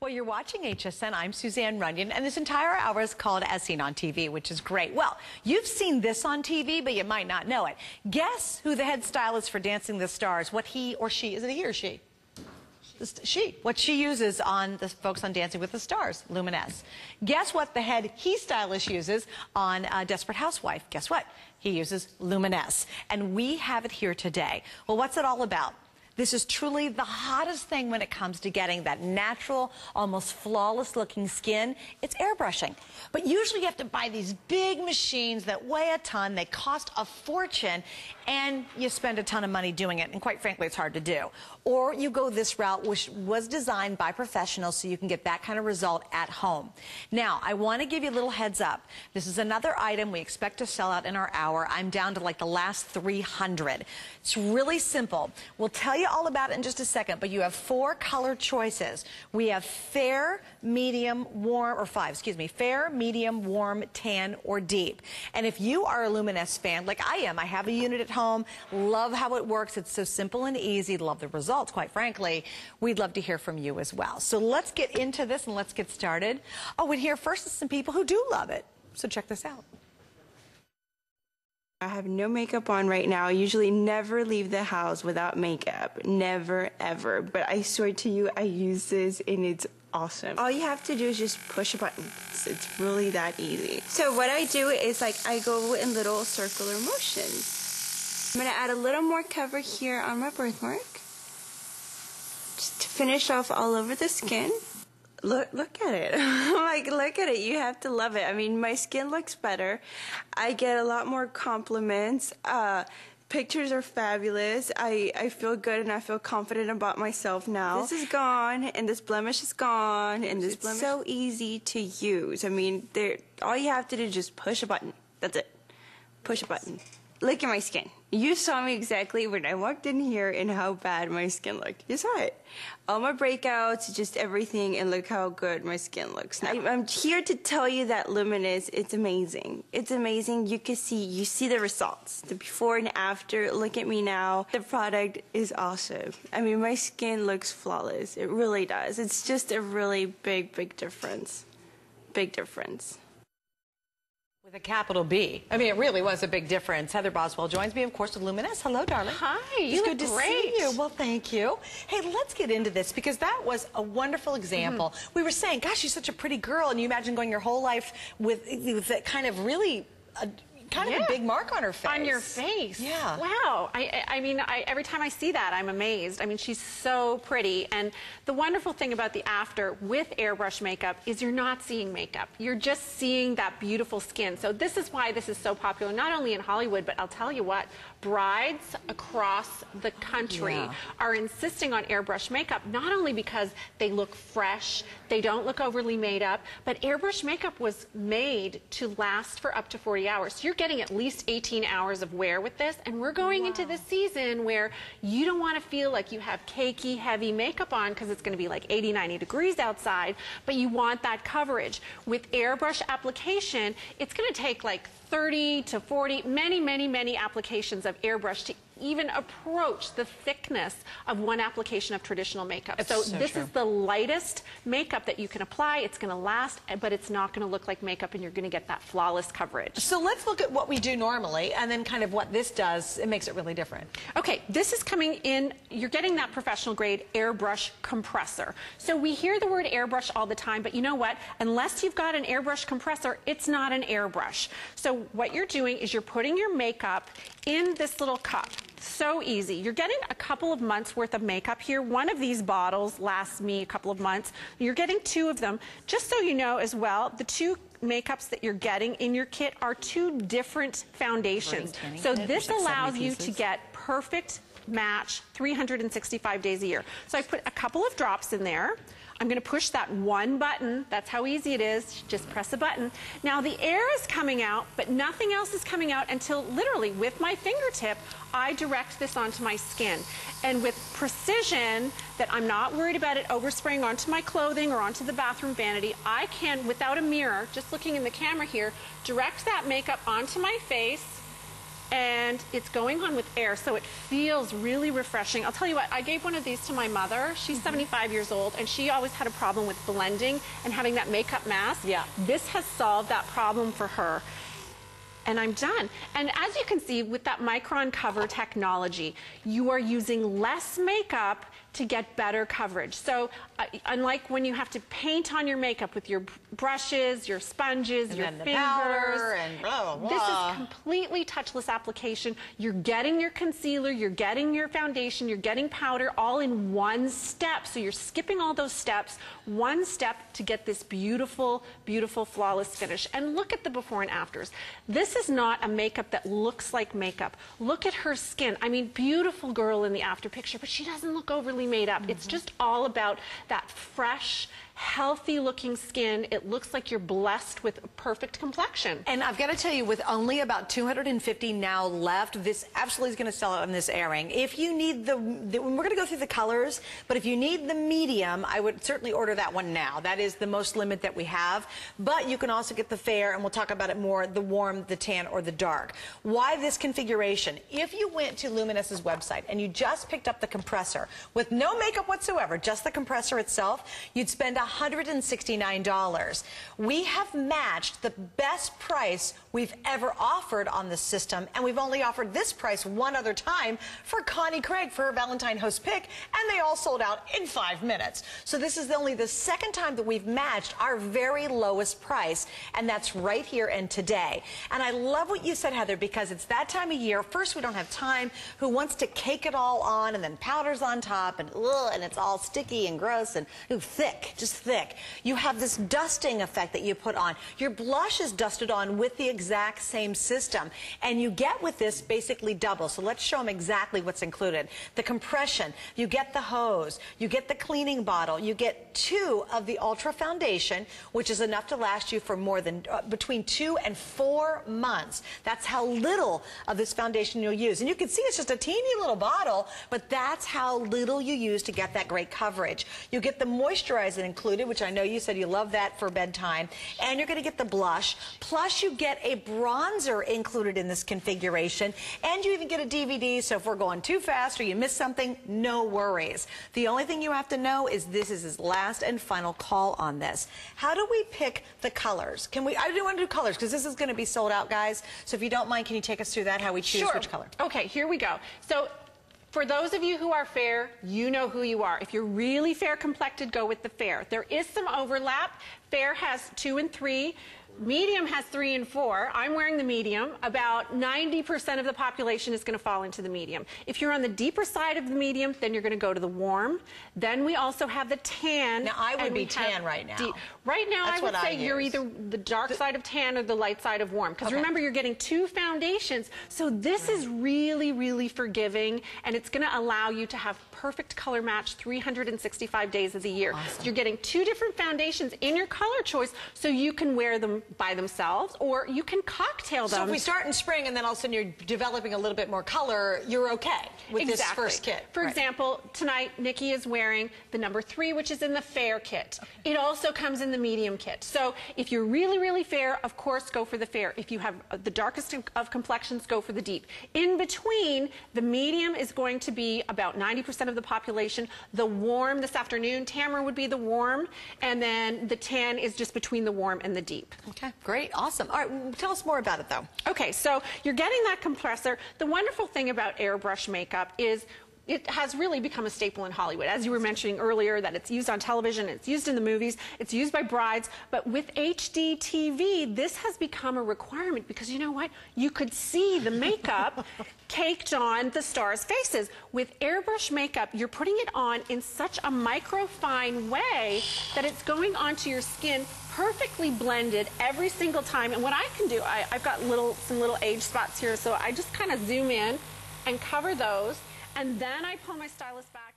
Well, you're watching HSN. I'm Suzanne Runyon, and this entire hour is called As Seen on TV, which is great. Well, you've seen this on TV, but you might not know it. Guess who the head stylist for Dancing with the Stars, what he or she, is it a he or she? She. What she uses on the folks on Dancing with the Stars, Luminess. Guess what the head he stylist uses on Desperate Housewife? Guess what? He uses Luminess. And we have it here today. Well, what's it all about? This is truly the hottest thing when it comes to getting that natural, almost flawless looking skin. It's airbrushing. But usually you have to buy these big machines that weigh a ton, they cost a fortune, and you spend a ton of money doing it. And quite frankly, it's hard to do. Or you go this route, which was designed by professionals so you can get that kind of result at home. Now, I want to give you a little heads up. This is another item we expect to sell out in our hour. I'm down to like the last 300. It's really simple. We'll tell you all about it in just a second, but you have 4 color choices. We have fair, medium, warm, or 5, excuse me, fair, medium, warm, tan, or deep. And if you are a Luminess fan, like I am, I have a unit at home, love how it works, it's so simple and easy, love the results, quite frankly, we'd love to hear from you as well. So let's get into this and let's get started. Oh, and here first is some people who do love it. So check this out. I have no makeup on right now. I usually never leave the house without makeup. Never, ever. But I swear to you, I use this and it's awesome. All you have to do is just push a button. It's really that easy. So what I do is I go in little circular motions. I'm gonna add a little more cover here on my birthmark. Just to finish off all over the skin. Look at it. Like, look at it. You have to love it. I mean, my skin looks better. I get a lot more compliments. Pictures are fabulous. I feel good and I feel confident about myself now. This is gone and this blemish is gone and this blemish is so easy to use. I mean, all you have to do is just push a button. That's it. Push a button. Look at my skin. You saw me exactly when I walked in here and how bad my skin looked. You saw it. All my breakouts, just everything, and look how good my skin looks now. I'm here to tell you that Luminess, it's amazing. It's amazing. You see the results. The before and after. Look at me now. The product is awesome. I mean, my skin looks flawless. It really does. It's just a really big difference. Big difference. With a capital B. I mean, it really was a big difference. Heather Boswell joins me, of course, with Luminess. Hello, darling. Hi, it's good to see you. Well, thank you. Hey, let's get into this because that was a wonderful example. We were saying, gosh, she's such a pretty girl, and you imagine going your whole life with that kind of really... kind of a big mark on her face. On your face. Yeah. Wow. I mean, every time I see that, I'm amazed. I mean, she's so pretty. And the wonderful thing about the after with airbrush makeup is you're not seeing makeup. You're just seeing that beautiful skin. So this is why this is so popular, not only in Hollywood, but I'll tell you what, brides across the country are insisting on airbrush makeup, not only because they look fresh, they don't look overly made up, but airbrush makeup was made to last for up to 40 hours. So you're getting at least 18 hours of wear with this, and we're going into this season where you don't want to feel like you have cakey, heavy makeup on because it's going to be like 80, 90 degrees outside, but you want that coverage. With airbrush application, it's going to take like 30 to 40, many applications of airbrush to even approach the thickness of one application of traditional makeup. So this is the lightest makeup that you can apply. It's going to last, but it's not going to look like makeup, and you're going to get that flawless coverage. So let's look at what we do normally and then kind of what this does. It makes it really different. Okay, this is coming in, you're getting that professional grade airbrush compressor. So we hear the word airbrush all the time, but you know what? Unless you've got an airbrush compressor, it's not an airbrush. So what you're doing is you're putting your makeup in this little cup. So easy. You're getting a couple of months worth of makeup here. One of these bottles lasts me a couple of months. You're getting 2 of them. Just so you know as well, the 2 makeups that you're getting in your kit are 2 different foundations. So this allows you to get perfect match 365 days a year. So I put a couple of drops in there. I'm going to push that one button. That's how easy it is. Just press a button. Now the air is coming out, but nothing else is coming out until literally with my fingertip, I direct this onto my skin. And with precision that I'm not worried about it overspraying onto my clothing or onto the bathroom vanity, I can, without a mirror, just looking in the camera here, direct that makeup onto my face and it's going on with air, so it feels really refreshing. I'll tell you what, I gave one of these to my mother. She's 75 years old, and she always had a problem with blending and having that makeup mask. Yeah. This has solved that problem for her. And I'm done. And as you can see, with that micron cover technology, you are using less makeup to get better coverage. So unlike when you have to paint on your makeup with your brushes, your sponges, and your then the fingers, powder and blah, blah, blah. This is completely touchless application. You're getting your concealer, you're getting your foundation, you're getting powder all in one step. So you're skipping all those steps, one step to get this beautiful, beautiful, flawless finish. And look at the before and afters. This is not a makeup that looks like makeup. Look at her skin. I mean, beautiful girl in the after picture, but she doesn't look overly made up. It's just all about that fresh, healthy looking skin. It looks like you're blessed with a perfect complexion. And I've got to tell you, with only about 250 now left, this absolutely is going to sell out in this airing. If you need we're going to go through the colors, but if you need the medium, I would certainly order that one now. That is the most limit that we have. But you can also get the fair, and we'll talk about it more, the warm, the tan, or the dark. Why this configuration? If you went to Luminess's website and you just picked up the compressor with no makeup whatsoever, just the compressor itself, you'd spend $169. We have matched the best price we've ever offered on the system, and we've only offered this price one other time for Connie Craig for her Valentine Host Pick, and they all sold out in 5 minutes. So this is only the second time that we've matched our very lowest price, and that's right here and today. And I love what you said, Heather, because it's that time of year. First, we don't have time. Who wants to cake it all on, and then powder's on top, and it's all sticky and gross and thick, just thick. You have this dusting effect that you put on. Your blush is dusted on with the exact same system, and you get with this basically double. So let's show them exactly what's included. The compression, you get the hose, you get the cleaning bottle, you get 2 of the Ultra Foundation, which is enough to last you for more than between 2 and 4 months. That's how little of this foundation you'll use. And you can see it's just a teeny little bottle, but that's how little you use to get that great coverage. You get the moisturizer included, which I know you said you love that for bedtime, and you're going to get the blush, plus you get a bronzer included in this configuration, and you even get a DVD, so if we're going too fast or you miss something, no worries. The only thing you have to know is this is his last and final call on this. How do we pick the colors? I do want to do colors because this is going to be sold out, guys, so if you don't mind, can you take us through that, how we choose which color? Okay, here we go. So for those of you who are fair, you know who you are. If you're really fair complected, go with the fair. There is some overlap. Fair has 2 and 3. Medium has 3 and 4. I'm wearing the medium. About 90% of the population is going to fall into the medium. If you're on the deeper side of the medium, then you're going to go to the warm. Then we also have the tan. Now, I would be tan right now. Right now, That's I would say you're either the dark side of tan or the light side of warm. Because remember, you're getting 2 foundations. So this is really, really forgiving, and it's going to allow you to have perfect color match 365 days of the year. Awesome. You're getting 2 different foundations in your color choice, so you can wear them by themselves, or you can cocktail them. So if we start in spring and then all of a sudden you're developing a little bit more color, you're okay with this first kit. For example, tonight Nikki is wearing the number 3, which is in the fair kit. It also comes in the medium kit. So if you're really, really fair, of course, go for the fair. If you have the darkest of complexions, go for the deep. In between, the medium is going to be about 90% of the population. The warm this afternoon, Tamara would be the warm, and then the tan is just between the warm and the deep. Okay, great, awesome. All right, tell us more about it, though. Okay, so you're getting that compressor. The wonderful thing about airbrush makeup is it has really become a staple in Hollywood. As you were mentioning earlier, that it's used on television, it's used in the movies, it's used by brides, but with HD TV, this has become a requirement because you know what? You could see the makeup caked on the stars' faces. With airbrush makeup, you're putting it on in such a microfine way that it's going onto your skin perfectly blended every single time. And what I can do, I've got some little age spots here, so I just kind of zoom in and cover those. And then I pull my stylus back.